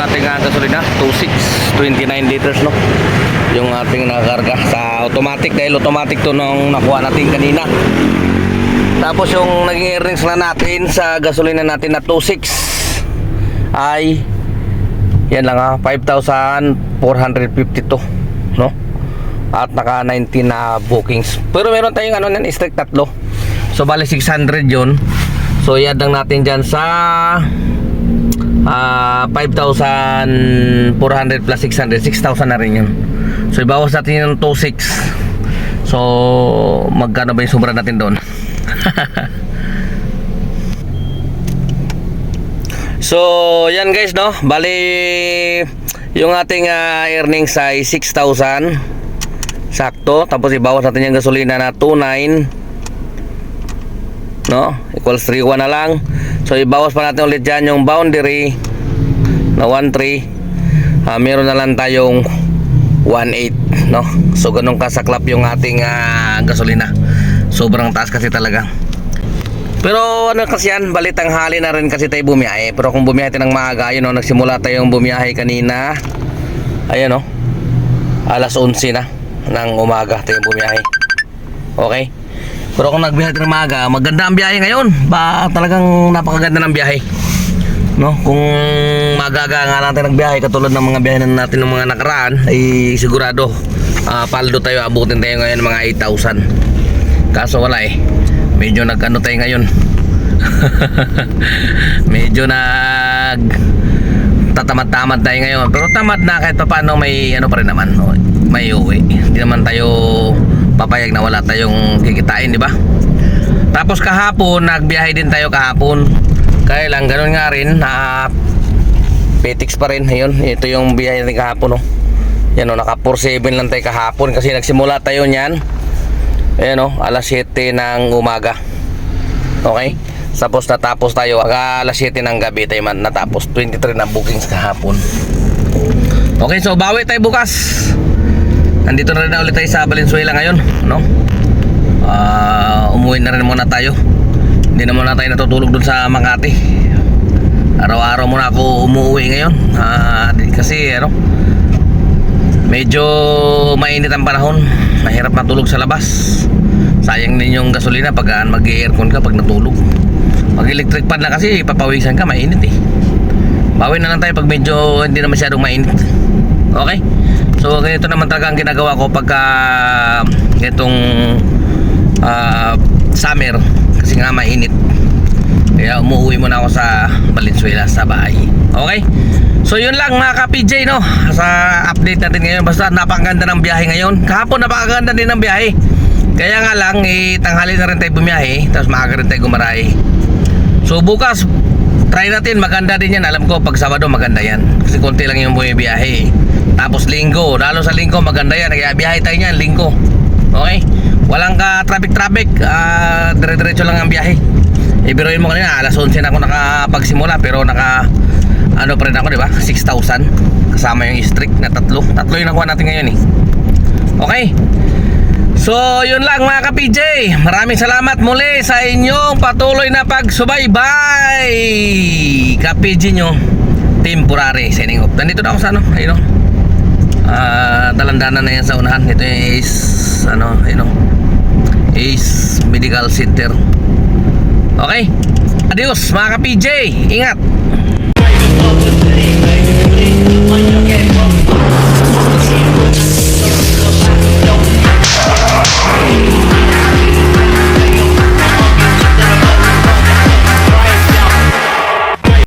yung ating gasolina, 29 liters, no? Yung ating nakakarga sa automatic, dahil automatic to nung nakuha natin kanina. Tapos yung naging earnings na natin sa gasolina natin na 26 ay yan lang 5,452, no? At naka 19 na bookings. Pero meron tayong ano nan, strike tatlo. So bali 600 yun. So i-add lang natin dyan sa 5,400 plus 600, 6,000 na rin yun. So ibawas natin yung 26. So magkano ba yung sobra natin doon? So yan guys, no, bali yung ating earnings ay 6,000 sakto. Tapos ibawas natin yung gasolina na 29, no, equals 3,1 na lang. So ibawas pa natin ulit dyan yung boundary na 1,3. Meron na lang tayong 1,8, no. So ganun kasaklap yung ating gasolina. Sobrang taas kasi talaga. Pero ano kasi yan, bali tanghali na rin kasi tayo bumiyahe. Pero kung bumiyahe tayo ng maaga, ayun, no, nagsimula tayong bumiyahe kanina. Ayan, no, alas 11 na ng umaga tayo bumiyahe. Okay. Pero kung nagbiyahe tayo ng maaga, maganda ang biyahe ngayon. Ba, talagang napakaganda ng biyahe, no? Kung magaga nga lang tayo nagbiyahe, katulad ng mga biyahe natin ng mga nakaraan, ay sigurado paldo tayo, abutin tayo ngayon mga 8,000. Kaso wala eh. Medyo nag-ano tayo ngayon. Medyo nag tatamad-tamad tayo ngayon. Pero tamad na kahit pa paano, may ano pa rin naman, may uwi. Hindi naman tayo papayag na wala tayong kikitain, di ba? Tapos kahapon, nagbiyahe din tayo kahapon. Kaya lang, ganun nga rin, petiks pa rin. Ayun, ito yung biyahe natin kahapon, no? Yan, no, naka 4-7 lang tayo kahapon. Kasi nagsimula tayo niyan, ayan, no, alas 7 ng umaga. Okay? Tapos natapos tayo alas 7 ng gabi tayo man natapos. 23 na bookings kahapon. Okay, so bawi tayo bukas. Nandito na rin ulit tayo sa Valenzuela ngayon, no? Umuwi na rin muna tayo. Hindi na muna tayo natutulog dun sa Makati. Araw-araw muna ako umuwi ngayon. Kasi ano, medyo mainit ang panahon. Mahirap matulog sa labas. Sayang din yung gasolina pag mag-aircon ka pag natulog. Pag electric fan na kasi papawisan ka, mainit eh. Bawi na lang tayo pag medyo hindi na masyadong mainit. Okay? So ganito naman talaga ang ginagawa ko pagka itong summer, kasi nga mainit. Kaya umuwi muna ako sa Valenzuela, sa bahay. Okay? So yun lang mga ka-PJ, no, sa update natin ngayon. Basta napakaganda ng biyahe ngayon. Kahapon napakaganda din ng biyahe. Kaya nga lang, tanghali na rin tayo bumiyahe, tapos maaga rin tayo gumarahe. So bukas, try natin, maganda din yan. Alam ko pag Sabado maganda yan, kasi konti lang yung bumiyahe. Tapos linggo, lalo sa linggo maganda yan. Kaya biyahe tayo niyan linggo. Okay? Walang ka traffic, dire-diretso lang ang biyahe. Ibiruin mo kanina, alas 11 na ako nakapagsimula, pero ano pa rin ako, di ba? 6,000 kasama yung strict na tatlo yung nakuha natin ngayon eh. Okay? So yun lang mga ka-PJ. Maraming salamat muli sa inyong patuloy na pagsubaybay. Ka-PJ nyo, temporary signing off. Nandito na ako sa ano, ayun, dalandanan na yan sa unahan. Ito is ano, ayun, is medical center. Okay? Adios mga ka-PJ. Ingat.